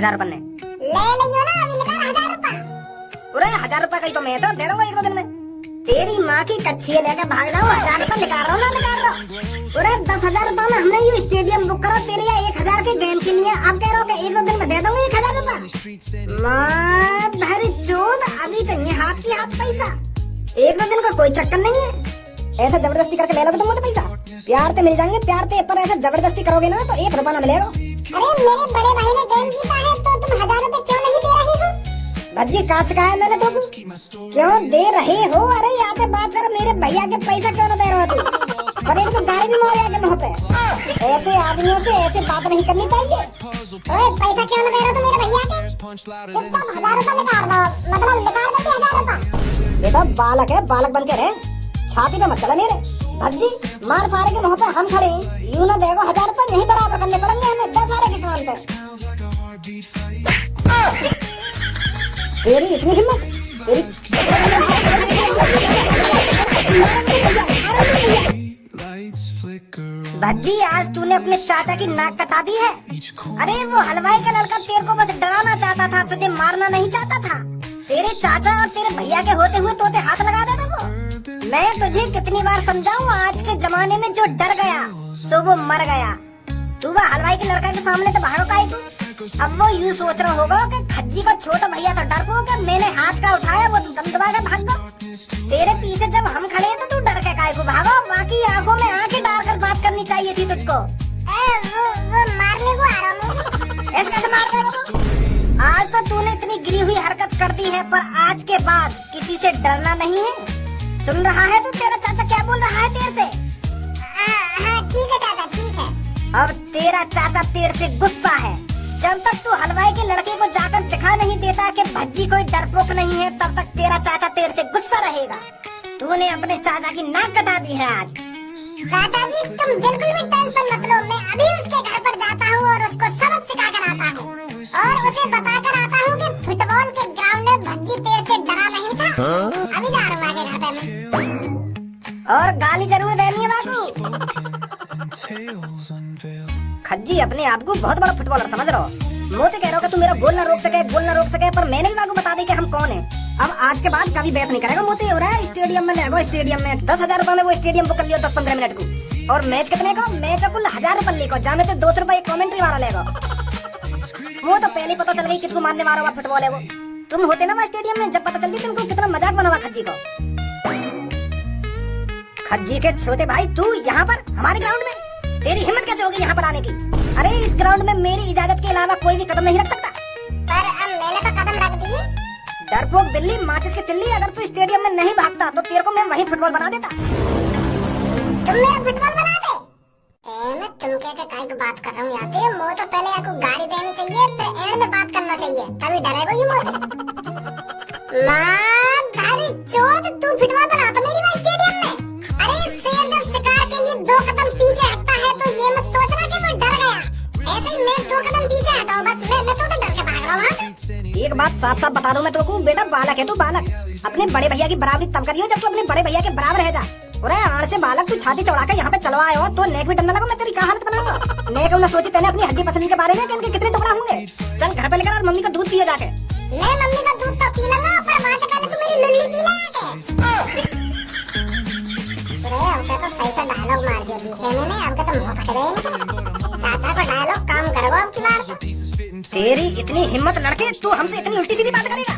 1000 रुपए ने ले लियो ना, अभी निकाल 1000 रुपए। अरे 1000 रुपए का ही तो मैं तो दे दूंगा 1-2 दिन में। तेरी माँ की कच्ची लेकर भाग रहा हूँ, 1000 रुपए निकाल रहा हूँ ना निकाल रहा हूँ। अरे 10,000 रुपए में हमने ये स्टेडियम बुक करा तेरे यहाँ 1,000 के गेम के लिए, अब कह रहा हूँ 1-2 दिन में दे दूंगा 1,000 रुपए। माँ धरी चोद, अभी चाहिए हाथ की हाथ पैसा, 1-2 दिन का कोई चक्कर नहीं है। ऐसा जबरदस्ती करके ले लोगे तुम मुझे पैसा, प्यार से मिल जाएंगे प्यार से, पर ऐसा जबरदस्ती करोगे ना तो 1 रुपया ना मिलेगा। अरे मेरे बड़े भाई ने गेम जीता है तो तुम 1000 रुपए क्यों नहीं दे रही हो? भज्जी कहा सिखाया मैंने तुमको, क्यों दे रहे हो? अरे यहाँ पे बात कर, मेरे भैया के पैसा क्यों न दे रहे हो तुम? पर एक तो गाड़ी भी मार के मुँह पे, ऐसे आदमियों से ऐसे बात नहीं करनी चाहिए। ओए पैसा क्यों न दे रहे हो तुम मेरे भैया के? चुपचाप 1000 रुपए निकाल दो, मतलब निकाल देती 1000 रुपए। बेटा बालक है, बालक बन के रहे, छाती पे मत चला मेरे। भज्जी मार सारे के मुँह पे हम खड़े, यूं ना देगा 1000 रुपए यही बराबर करने पड़ेंगे हमें 10 सारे के कान पे। तेरी इतनी हिम्मत, तेरी भज्जी आज तूने अपने चाचा की नाक कटा दी है। अरे वो हलवाई का लड़का तेरे को बस डराना चाहता था, तुझे मारना नहीं चाहता था। तेरे चाचा और तेरे भैया के होते हुए तोते हाथ लगा देता वो। मैं तुझे कितनी बार समझाऊं, आज के जमाने में जो डर गया सो वो मर गया। तू वो हलवाई के लड़का के सामने तो बाहर का तू, अब वो यूं सोच रहा होगा कि खज्जी का छोटा भैया तो डरपोक है, मैंने हाथ का उठाया वो दम दबा के भाग गया। तेरे पीछे जब हम खड़े तो तू डर के काय को भागो, बाकी आंखों में आंखें डाल कर बात करनी चाहिए थी तुझको। वो मारने को आ रहा हूँ। ऐसे कैसे मार देगा तू? आज तो तूने इतनी गिरी हुई हरकत कर दी है, पर आज के बाद किसी से डरना नहीं है। सुन रहा है तू? तेरा चाचा क्या बोल रहा है तेरे से? हाँ ठीक है चाचा, ठीक है। अब तेरा चाचा तेरे से गुस्सा है। जब तक तू हलवाई के लड़के को जाकर दिखा नहीं देता कि भज्जी कोई डरपोक नहीं है, तब तक तेरा चाचा तेरे से गुस्सा रहेगा। तूने अपने चाचा की नाक कटा दी है आज। चाचा जी तुम बिल्कुल भी टेंशन मत लो, मैं अभी उसके घर पर जाता हूँ और उसको सबक सिखा कर आता हूँ और उसे बता कर आता हूँ कि फुटबॉल के ग्राउंड में भज्जी तेरे से डरा नहीं था। अभी जा रहा हूँ आगे घर पे। और गाली जरूर देनी है बाबू। खज्जी अपने आप को बहुत बड़ा फुटबॉलर समझ रहा हो। मोते कह रहा हो कि तू मेरा गोल ना रोक सके, पर मैंने भी बाबू बता दी कि हम कौन है। अब आज के बाद कभी बहस नहीं करेगा। मोते हो रहा है स्टेडियम में ले, स्टेडियम में 10,000 रुपए में वो स्टेडियम बुक कर लियो 10-15 मिनट को। और मैच कितने का? मैच कुल 1000 रुपए लेको, जामे तो 200 रुपए कॉमेंट्री वाला लेगा। वो तो पहले पता चल गई किसको मारने वाला हुआ फुटबॉल है वो। तुम होते ना वहाँ स्टेडियम में, जब पता चलती तुमको कितना मजाक बना हुआ खज्जी को। खज्जी के छोटे भाई तू यहाँ पर हमारे ग्राउंड में, तेरी हिम्मत कैसे होगी यहाँ पर आने की? अरे इस ग्राउंड में मेरी इजाजत के अलावा कोई भी कदम नहीं रख सकता। पर अब मैंने तो कदम रख दिए। डरपोक बिल्ली, माचिस की तिल्ली, अगर तू स्टेडियम में नहीं भागता तो तेरे को मैं वहीं फुटबॉल बना देता। तुम मेरा फुटबॉल बना दे? मैं तुम क्या काय को बात कर रहा हूँ यहाँ पे। मो तो पहले आपको गाड़ी देनी चाहिए, फिर एंड में बात करना चाहिए, तभी डरेगा ये मोते। माँ धारी चोद, तू फुटबॉल बना तो मेरी भाई स्टेडियम में। अरे शेर जब शिकार के लिए 2 कदम पीछे हटता है तो ये मत सोचना कि वो डर गया। ऐसे ही मैं 2 कदम पीछे हटाऊं बस, मैं तो डर के भाग रहा हूँ वहाँ से। एक बात साफ साफ बता दूं मैं तुमको, बेटा बालक है तू, बालक। अपने बड़े भैया की बराबरी तब करियो जब तू अपने बड़े भैया के बराबर रह जा। अरे आड़ से बालक तू छाती चौड़ा के यहाँ पे चलवा आए हो तो नेक भी डरने लगा, मैं तेरी क्या हालत बनाऊंगा। नेक ना सोची तेने अपनी हड्डी पसली के बारे में कि इनके कितने टुकड़ा होंगे। चल घर पे लेकर और मम्मी का दूध पियो जाके। मैं मम्मी का दूध तो पी लूंगा, पर वहाँ से पहले तू मेरी लुल्ली पी ले आके। अब तो सही सा डायलॉग मार दिया दिखे मैंने, अब तो मुँह फट गए। चाचा का डायलॉग काम करो अब की बार। तेरी इतनी हिम्मत लड़के, तू हमसे इतनी उल्टी सीधी बात करेगा?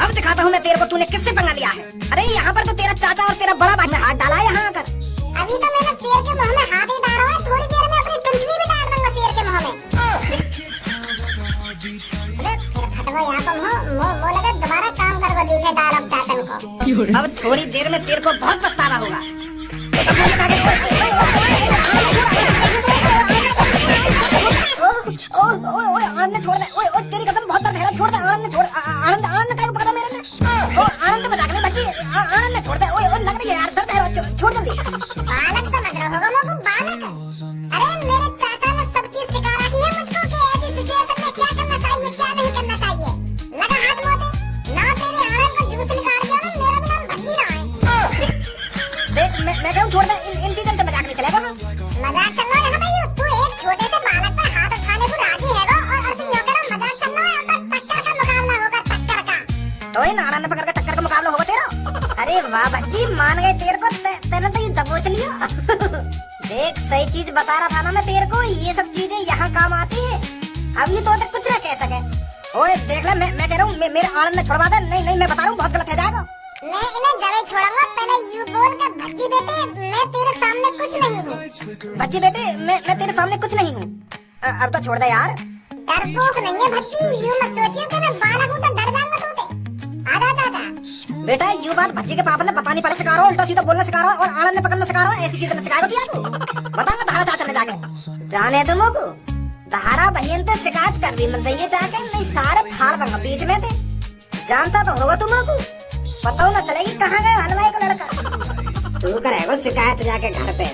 अब दिखाता हूँ मैं तेरे को तूने किससे पंगा लिया है। अरे यहाँ पर तो तेरा चाचा और तेरा बड़ा भाई ने हाथ डाला है यहाँ आकर। अभी तो मैंने शेर के मुँह में हाथ ही डाला है, थोड़ी देर में अपनी टुंटली भी डाल दूंगा शेर के मुँह में। अरे फिर फटवा यहाँ तो मुँह लगे दोबारा काम कर वो दिखे डायलॉग चाचा को। अब थोड़ी देर में तेरे को बहुत पछतावा होगा। आनंद छोड़ दे, ओए तेरी कसम बहुत दर्द है, छोड़ दे। आनंद छोड़, आनंद का पकड़ा मेरे ने। आनंद बचा के बच्ची, आनंद छोड़ दे। ओए लग रही है यार, दर्द है, छोड़ जल्दी। बालक समझ रहा होगा लोगों, बालक। अरे मेरे चाचा ने सब चीज सिखा रखी है मुझको कि ऐसी सिचुएशन में क्या करना चाहिए क्या नहीं करना चाहिए। लगा हाथ मोते ना, तेरे आनंद को जूस निकाल दिया ना, मेरा भी नाम भज्जी रहा है। देख मैं कहूँ छोड़ दे, इन चीजों से मजाक नहीं चलेगा। मजाक चल रहा है यहाँ पे, तू एक छोटे से बालक पर हाथ उठाने को राजी है और सिर्फ वाह भज्जी, मान गए तेरे को। तेरे तो ये दबोच लिया। देख सही चीज बता रहा था ना मैं तेरे को, ये सब चीजें यहाँ काम आती है। अब ये तो कुछ ना कह सके। ओए देख ले, मैं कह रहा हूँ मेरे आनंद में छुड़वा दे। नहीं मैं बता रहा हूँ बहुत गलत है जाएगा। मैं इन्हें जरूर छोड़ूंगा। पहले यू बोल के भज्जी बेटे मैं तेरे सामने कुछ नहीं हूँ। भज्जी बेटे मैं तेरे सामने कुछ नहीं हूँ। अब तो छोड़ दे यार। डरपोक नहीं है भज्जी, यूं मत सोचिए कि मैं बालक हूँ तो डर जाऊंगा तूते। आजा चाचा। बेटा यू बात भज्जी के पापा ने पता नहीं पड़ा सिखा रहा हो, उल्टा सीधा बोलना सिखा रहा हो और आनंद ने पकड़ना सिखा रहा हो। ऐसी चीजें ने सिखाया दिया तू। बताऊंगा धारा चाचा ने जाके। जाने तुम को धारा बहन ते शिकायत कर भी मत दइए जाके, नहीं सारे फाड़ दूंगा बीच में थे। जानता तो होगा तुमको, पता न चलेगी कहाँ गया हलवाई का लड़का। तू करेगा शिकायत जाके घर पे।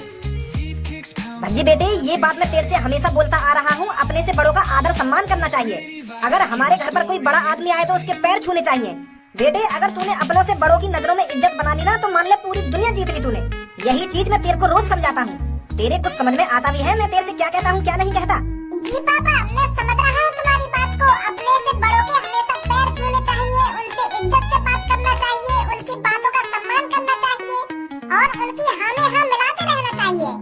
भज्जी बेटे ये बात मैं तेरे से हमेशा बोलता आ रहा हूँ, अपने से बड़ों का आदर सम्मान करना चाहिए। अगर हमारे घर पर कोई बड़ा आदमी आए तो उसके पैर छूने चाहिए। बेटे अगर तूने अपनों से बड़ों की नजरों में इज्जत बना ली ना तो मान ले पूरी दुनिया जीत ली तूने। यही चीज मैं तेरे को रोज समझाता हूँ, तेरे कुछ समझ में आता भी है मैं तेरे से क्या कहता हूँ क्या नहीं कहता। जी पापा मैं समझ रहा हूँ तुम्हारी बात को। अपने से बड़ों के हमेशा पैर छूने चाहिए, उनसे इज्जत से बात करना चाहिए, उनकी बातों का सम्मान करना चाहिए और उनकी हाँ में हाँ मिलाते रहना चाहिए।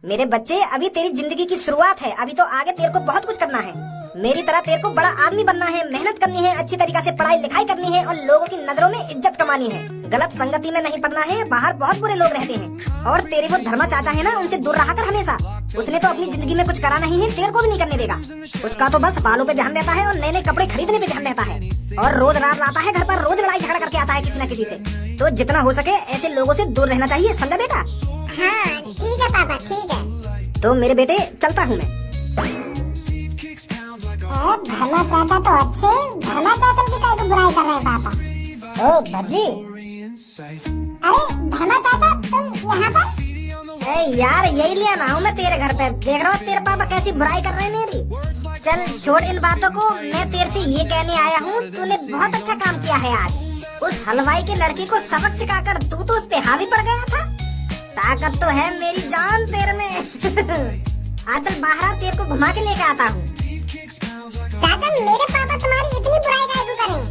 मेरे बच्चे अभी तेरी जिंदगी की शुरुआत है, अभी तो आगे तेरे को बहुत कुछ करना है। मेरी तरह तेरे को बड़ा आदमी बनना है, मेहनत करनी है, अच्छी तरीके से पढ़ाई लिखाई करनी है और लोगों की नजरों में इज्जत कमानी है। गलत संगति में नहीं पड़ना है, बाहर बहुत बुरे लोग रहते हैं। और तेरे वो धर्मा चाचा है ना, उनसे दूर रहा कर हमेशा। उसने तो अपनी जिंदगी में कुछ करा नहीं है, तेरे को भी नहीं करने देगा। उसका तो बस बालों पे ध्यान रहता है और नए नए कपड़े खरीदने पे ध्यान रहता है और रोज रात लाता है घर पर, रोज लड़ाई झगड़ा करके आता है किसी न किसी से। तो जितना हो सके ऐसे लोगों से दूर रहना चाहिए, समझा बेटा? हाँ ठीक है पापा ठीक है। तो मेरे बेटे चलता हूँ मैं। धर्मा चाचा तो अच्छे, धर्मा चाचा की काहे को बुराई कर रहे हैं पापा? ओ भज्जी, अरे धर्मा चाचा तुम यहाँ पर? यार यही लिया ना हूँ मैं तेरे घर पे, देख रहा हूँ तेरे पापा कैसी बुराई कर रहे हैं मेरी। चल छोड़ इन बातों को, मैं तेरे से ये कहने आया हूँ तूने बहुत अच्छा काम किया है आज। उस हलवाई की लड़की को सबक सिखाकर तू तो उस पे हावी पड़ गया था। ताकत तो है मेरी जान तेरे में। आज चल बाहर तेरे को घुमा के लेके आता हूँ। चाचा मेरे पापा तुम्हारी इतनी बुराई काहे को करें?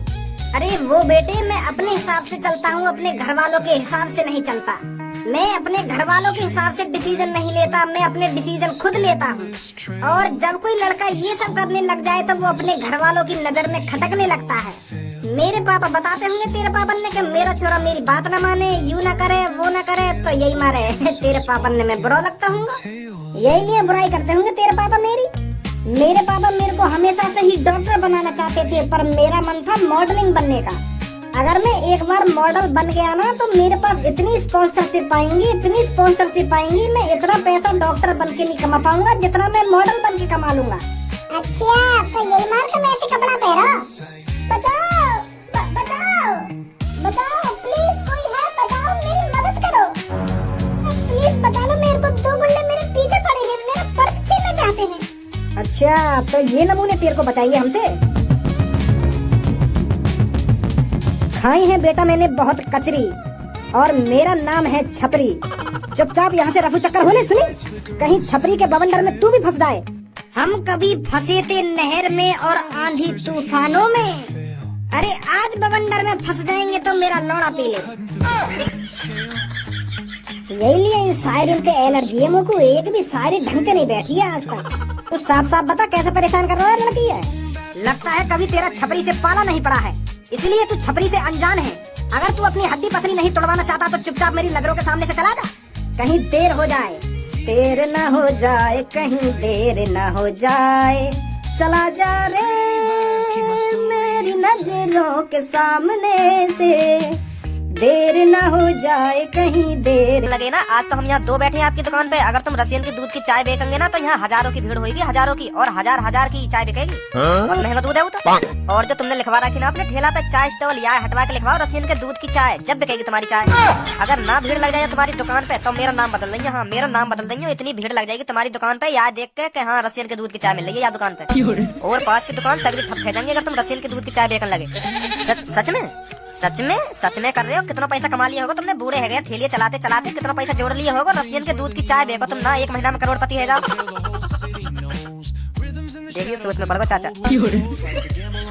अरे वो बेटे मैं अपने हिसाब से चलता हूँ, अपने घर वालों के हिसाब से नहीं चलता। मैं अपने घर वालों के हिसाब से डिसीजन नहीं लेता, मैं अपने डिसीजन खुद लेता हूँ। और जब कोई लड़का ये सब करने लग जाए तो वो अपने घर वालों की नजर में खटकने लगता है। मेरे पापा बताते होंगे तेरे पापा ने कि मेरा छोरा मेरी बात न माने, यूं न करे वो न करे, तो यही मारे तेरे पापा ने मैं बुरा लगता हूँ। यही लिए बुराई करते होंगे तेरे पापा मेरी। मेरे पापा मेरे को हमेशा से ही डॉक्टर बनाना चाहते थे, पर मेरा मन था मॉडलिंग बनने का। अगर मैं एक बार मॉडल बन गया ना तो मेरे पास इतनी स्पॉन्सरशिप आएंगी, इतनी स्पॉन्सरशिप आएंगी, मैं इतना पैसा डॉक्टर बन के नहीं कमा पाऊंगा जितना मैं मॉडल बन के कमा लूंगा। अच्छा तो यही मार तुम ऐसे कपड़ा पहनो? बचाओ बचाओ बचाओ, प्लीज कोई है, बचाओ मेरी मदद करो, प्लीज बचा लो मेरे को। दो गुंडे मेरे पीछे पड़े हैं, मेरा पर्स छीनना चाहते हैं। अच्छा तो ये नमूने तेरे को बचाएंगे हमसे? खाई है बेटा मैंने बहुत कचरी और मेरा नाम है छपरी। चुपचाप यहाँ से रफू चक्कर होने सुनी, कहीं छपरी के बवंडर में तू भी फंस जाए। हम कभी फंसे थे नहर में और आंधी तूफानों में, अरे आज बवंडर में फंस जाएंगे तो मेरा लौड़ा पी ले। यही लिए इन शायरी से एलर्जी है मुझको, एक भी शायरी ढंग से नहीं बैठी है आज तक। तू साफ साफ बता कैसे परेशान कर रहा है लड़की है? लगता है कभी तेरा छपरी से पाला नहीं पड़ा है, इसलिए तू छपरी से अनजान है। अगर तू अपनी हड्डी पसली नहीं तोड़वाना चाहता तो चुपचाप मेरी नजरों के सामने से चला जा, कहीं देर हो जाए। देर न हो जाए, कहीं देर न हो जाए, चला जा रे मेरी नजरों के सामने से, देर न हो जाए कहीं देर लगे ना। आज तो हम यहाँ दो बैठे हैं आपकी दुकान पे, अगर तुम रसियन की दूध की चाय बेचेंगे ना तो यहाँ हजारों की भीड़ होगी, हजारों की, और हजार हजार की चाय बिकेगी। बहुत महंगा दूध है वो तो। और जो तुमने लिखवा रखी ना अपने ठेला पे चाय स्टॉल, या हटवा के लिखवाओ रसियन के दूध की चाय, जब बिकेगी तुम्हारी चाय। अगर ना भीड़ लग जाए तुम्हारी दुकान पे तो मेरा नाम बदल देंगे। हाँ मेरा नाम बदल देंगे, इतनी भीड़ लग जाएगी तुम्हारी दुकान पे याद देख के हाँ रसियन के दूध की चाय मिल रही है या दुकान पे। और पास की दुकान सगरी ठप खा जाएंगे अगर तुम रसियन के दूध की चाय बेचने लगे। सच में सच में कर रहे हो? कितना पैसा कमा लिया होगा तुमने, बूढ़े है गए ठेलिए चलाते चलाते कितना पैसा जोड़ लिया होगा। रसियन के दूध की चाय बेचो तुम ना, 1 महीना में करोड़पति है जाओ। देखिए सोच में पड़ गो चाचा।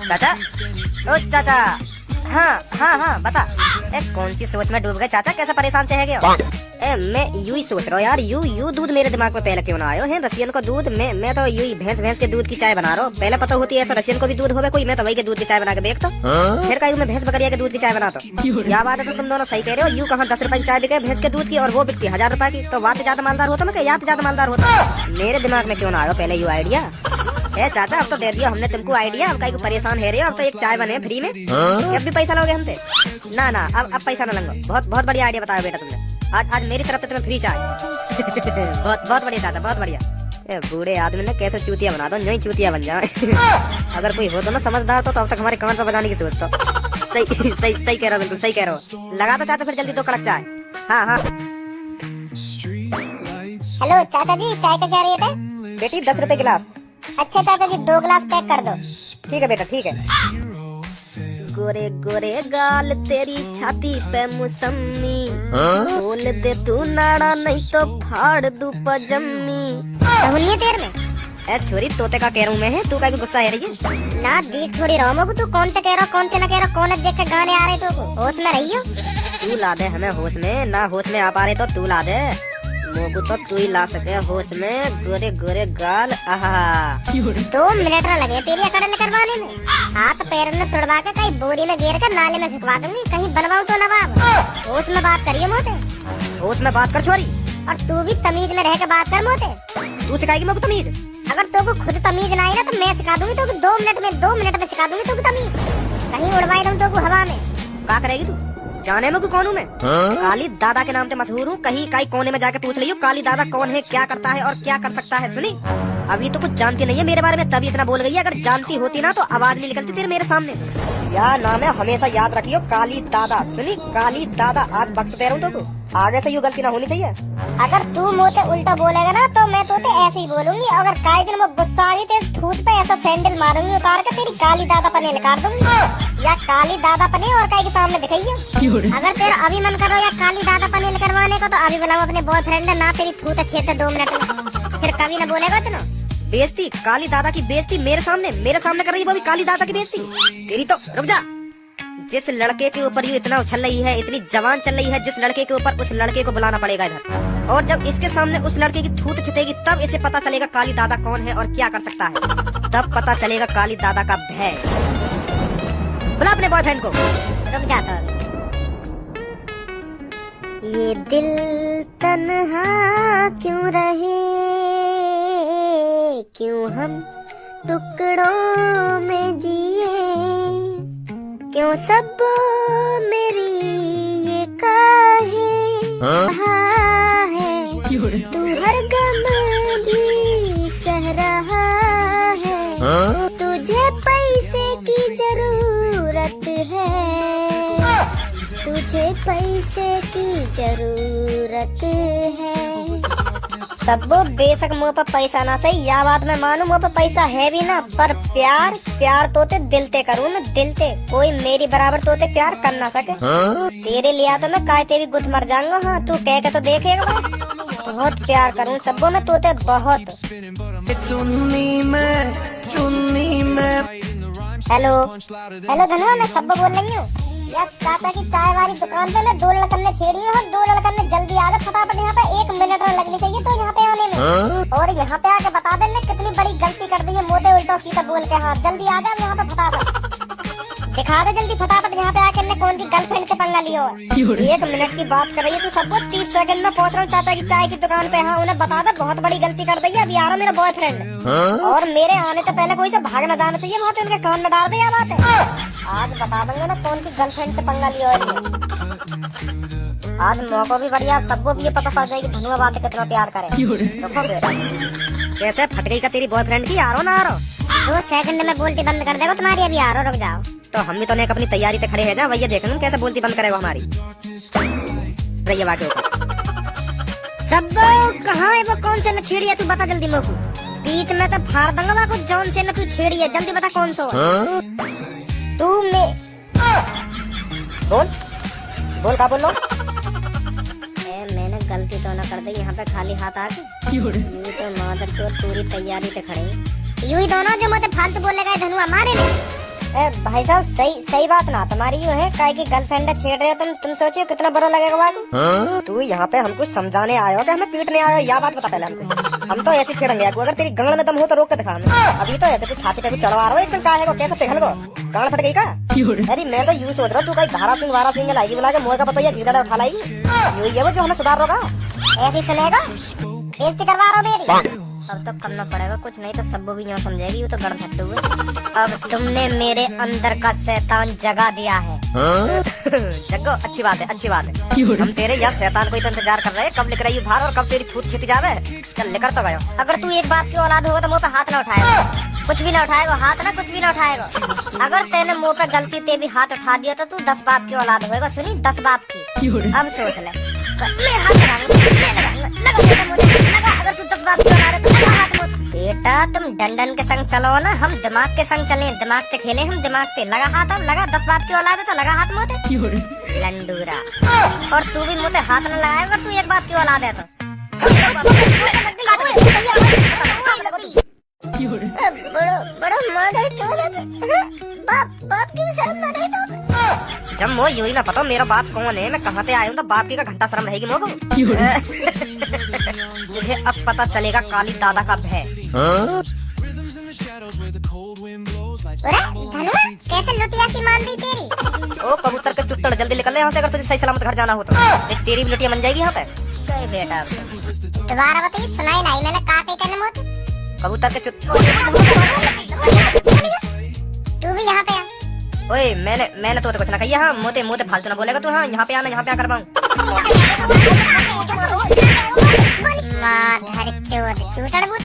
चाचा ओ चाचा, हाँ बता। कौन सी सोच में डूब गए चाचा, कैसा परेशान से है गया? मैं यूं ही सोच रहा हूँ यार, यू दूध मेरे दिमाग में पहले क्यों ना आयो है? रसियन को दूध, मैं तो यूं ही भैंस के दूध की चाय बना रहा हूँ। पहले पता होती है ऐसा रसियन को भी दूध होगा कोई, मैं तो वही के दूध की चाय बना के देखता हूँ। फिर कहीं मैं भैंस बकरिया के दूध की चाय बनाता हूँ। क्या बात है, तो तुम दोनों सही कह रहे हो। यूं कहाँ 10 रुपए की चाय बिके भैंस के दूध की, और वो बिकती 1000 रुपए की। तो बात ज्यादा मालदार होता मैं, याद ज्यादा मालदार होता। मेरे दिमाग में क्यों ना आयो पहले यू आइडिया? चाचा अब तो दे दिया हमने तुमको आइडिया, अब कहीं को परेशान है रहे हो। अब तो एक चाय बने फ्री में, अब भी पैसा लोगे हमसे? ना अब पैसा ना लंगो। बहुत बढ़िया आइडिया बताया बेटा तुमने। आज मेरी तरफ से तुम्हें फ्री चाय। बहुत बढ़िया चाचा, बहुत बढ़िया। बूढ़े आदमी ने कैसे चूतिया बना दो, नहीं चूतिया बन जाए। अगर कोई हो तो ना समझदार तो अब तक हमारे कान पर बजाने की सोचता। सही कह रहे हो, बिल्कुल सही कह रहे हो। लगा दो चाचा फिर जल्दी 2 कड़क चाय। हाँ। हेलो चाचा जी, चाय का क्या रेट है? बेटी 10 रुपए गिलास। अच्छा चाचा जी 2 गिलास पैक कर दो। ठीक है बेटा, ठीक है। गोरे गोरे गाल तेरी छाती पे मौसमी, खोल दे तू नाड़ा नहीं तो फाड़ दूं पजम्मी। हुन्नी तेर में छोरी तोते का कह रहा हूँ मैं, है तू का गुस्सा है रही है ना? देख थोड़ी रहो मगू, तू कौन से कह रहा कौन से ना कह रहा, कौन देख के गाने आ रहे तो होश में रही हो। तू ला दे हमें होश में, ना होश में आ पा रहे तो तू ला दे मोगू, तो तू ही ला सके होश में। गोरे गोरे गाल, आहा 2 मिनट ना लगे तेरी अकड़ करवाने में। हाथ पैर में तुड़वा के कहीं बोरी में घेर कर नाले में फिकवा दूंगी, कहीं बनवाऊं तो नवाब। होश में बात करिए मोते, होश में बात कर छोरी। और तू भी तमीज में रह के बात कर मोते। तू सिखाएगी मोगू तमीज? अगर तो खुद तमीज ना आई ना तो मैं सिखा दूंगी तो 2 मिनट में सिखा दूंगी तो तमीज। कहीं उड़वाई दूं तो हवा में। क्या करेगी तू? जाने में कौन हूँ मैं? काली दादा के नाम से मशहूर हूँ। कहीं कोने में जाके पूछ लियो काली दादा कौन है, क्या करता है और क्या कर सकता है। सुनी, अभी तो कुछ जानती नहीं है मेरे बारे में, तभी इतना बोल गई है। अगर जानती होती ना तो आवाज नहीं निकलती तेरे मेरे सामने। या नाम है, हमेशा याद रखियो, काली दादा। सुनी, काली दादा। आज बख्श दे रहा हूँ तो आगे से यूँ गलती ना होनी चाहिए। अगर तू मोते उल्टा बोलेगा ना तो मैं तो ऐसे ही बोलूंगी। अगर काई दिन वो गुस्सा आ गई तेरे थूत पे ऐसा सैंडल मारूंगी उतार के, तेरी काली दादा पने निकाल दूंगी। या काली दादा पने और काई के सामने दिखाइयो। अगर तेरा अभी मन करो या काली दादा पने करवाने को तो अभी बुलाओ अपने बॉयफ्रेंड, ना तेरी थूत छेद 2 मिनट में, फिर कभी ना बोलेगा तू। बेइज्जती, काली दादा की बेइज्जती मेरे सामने कर रही है वो भी काली दादा की बेइज्जती। तेरी तो रुक जा। जिस लड़के के ऊपर ये इतना उछल रही है, इतनी जवान चल रही है जिस लड़के के ऊपर, उस लड़के को बुलाना पड़ेगा इधर। और जब इसके सामने उस लड़के की थूत छिटेगी तब इसे पता चलेगा काली दादा कौन है और क्या कर सकता है। तब पता चलेगा काली दादा का भय। बुला अपने बॉयफ्रेंड को। रुक जाता ये दिल तन्हा क्यों रहे, क्यों हम टुकड़ों में जिए, क्यों सब मेरी ये काहे है, तू हर गम भी सह रहा है, तुझे पैसे की जरूरत है, तुझे पैसे की जरूरत है। सब बेशक मुँह पर पैसा ना सही, या बात मैं मानूं मुँह पर पैसा है भी ना, पर प्यार तोते दिलते करूँ मैं, दिलते। कोई मेरी बराबर तोते प्यार कर ना सके। तेरे लिया तो मैं काय तेरी गुथ मर जाऊंगा। हाँ तू कह के तो देखेगा। बहुत प्यार करूँ सबको मैं तोते, बहुत। हेलो धनुआ, मैं सब बोल रही हूँ। यार चाचा की चाय वाली दुकान पे मैं 2 लड़कन ने छेड़ी हूँ, 2 लड़कन ने जल्दी आ गए फटाफट। यहाँ पे 1 मिनट लगनी चाहिए तो यहाँ पे आने में। और यहाँ पे आके बता देने कितनी बड़ी गलती कर दी है मोटे उल्टा सीधा बोल के। हाँ जल्दी आ जाओ यहाँ पे फटाफट, दिखा दे जल्दी फटाफट यहाँ पे आके कौन की गर्लफ्रेंड से पंगा लियो। 1 मिनट की बात कर रही है तू, सबको 30 सेकंड में पहुँच रहा हूँ चाचा की चाय की दुकान पे। हाँ उन्हें बता दे बहुत बड़ी गलती कर दी है, अभी आ रहा मेरा बॉयफ्रेंड। और मेरे आने से पहले कोई से भाग न जाना चाहिए, वहाँ उनके कान में डाल दे यह बात है। आज बता देंगे ना कौन की गर्लफ्रेंड से पंगा लिया है। आज मौका भी बढ़िया, सबको भी ये पता पड़ जाएगी धनुआ बात कितना प्यार करे। रुको बेटा, कैसे फट गई का तेरी बॉयफ्रेंड की? आ रहा ना आ रहा 2 सेकंड में बोलती बंद कर देगा तुम्हारी, अभी आ रहा, रुक जाओ। तो हम भी तो नहीं अपनी तैयारी से खड़े हैं ना, भैया देख लूं कैसे बोलती बंद करेगा हमारी। रहिए बाकी सब कहाँ है वो, कौन से न छेड़ी है तू बता जल्दी मेरे को। बीच में तो फाड़ दूंगा कुछ, जौन से न तू छेड़ी है जल्दी बता कौन सा तू। मैं बोल का बोल लो। मैंने गलती तो ना कर दी, यहाँ पे खाली हाथ आ गई। तो मादर चोर पूरी तैयारी से खड़े। यूं ही दोनों जो मुझे फालतू बोलने गए धनुआ मारे नहीं। भाई साहब सही बात ना तुम्हारी यूँ है काहे की गर्लफ्रेंड छेड़ रहे हो तुम सोचिए कितना बुरा लगेगा बाबू। तू यहाँ पे हमको समझाने आयो कि हमें पीटने आयो, या बात बता पहले हमको। हम तो ऐसे छेड़ेंगे अगर तेरी गंगल में दम हो तो रोक के दिखा हमें। अभी तो ऐसे तू छाती पे चढ़वा रहा हो, एक काहे को कैसे पिघल गो, गांड फट गई का? अरे मैं तो यूँ सोच रहा हूँ तू कहीं धारा सिंह वारा सिंह लाएगी बुला के मुँह का पता गीदड़ उठा लाएगी, यही है वो जो हमें सुधार होगा। ऐसे सुनेगा बेइज्जती करवा रहा मेरी। अब तो करना पड़ेगा कुछ, नहीं तो सब्बू भी यूँ समझेगी वो तो गड़ फट्टू है। अब तुमने मेरे अंदर का शैतान जगा दिया है। जगो अच्छी बात है अच्छी बात है। हम तेरे या शैतान को ही तो इंतजार कर रहे हैं, कब लिख रही बाहर और कब तेरी थूत छिप जावे। चल निकल तो गयो। अगर तू एक बात की औलाद होगा तो मुँह पे हाथ ना उठाएगा, कुछ भी ना उठाएगा हाथ ना, कुछ भी ना उठाएगा। अगर तेने मुँह पे गलती ते भी हाथ उठा दिया तो तू 10 बाप की औलाद होगा। सुनी 10 बाप की। अब सोच ले मैं हाथ लगा, अगर तू 10 बाप की औलाद है तो लगा हाथ मुँह। बेटा तुम डंडन के संग चलो ना, हम दिमाग के संग चले, दिमाग से खेले हम दिमाग से। लगा हाथ, अब लगा 10 बाप की औलाद है तो लगा हाथ मुँह लंडूरा। और तू भी मुँह पे हाथ न लगाएगा अगर तू एक बाप की औलाद है तो। बड़ो मादर चोद है, बाप की भी शर्म ना रही तो। जब मो यूं ही ना पता मेरा बाप कौन है, मैं कहाँ से आया हूँ, तो बाप की का घंटा शर्म रहेगी मोको। मुझे अब पता चलेगा काली दादा का भय। धनुआ कैसे लुटिया सी मान दी तेरी। ओ कबूतर के चुट्टड़ जल्दी निकल ले यहाँ से, अगर तुझे सही सलामत घर जाना हो तो। देख तेरी भी लुटिया बन जाएगी यहाँ पे। सही बेटा दोबारा बताइए, सुनाई नहीं मैंने कहा कही तेने मुझे। कबूतर के तू भी यहाँ पे आ। ओए मैंने तो कुछ ना कही। हाँ मोते फालतू ना बोलेगा तू। हाँ यहाँ पे आना, यहाँ पे आकर पाऊँ। माधर चोद चूतड़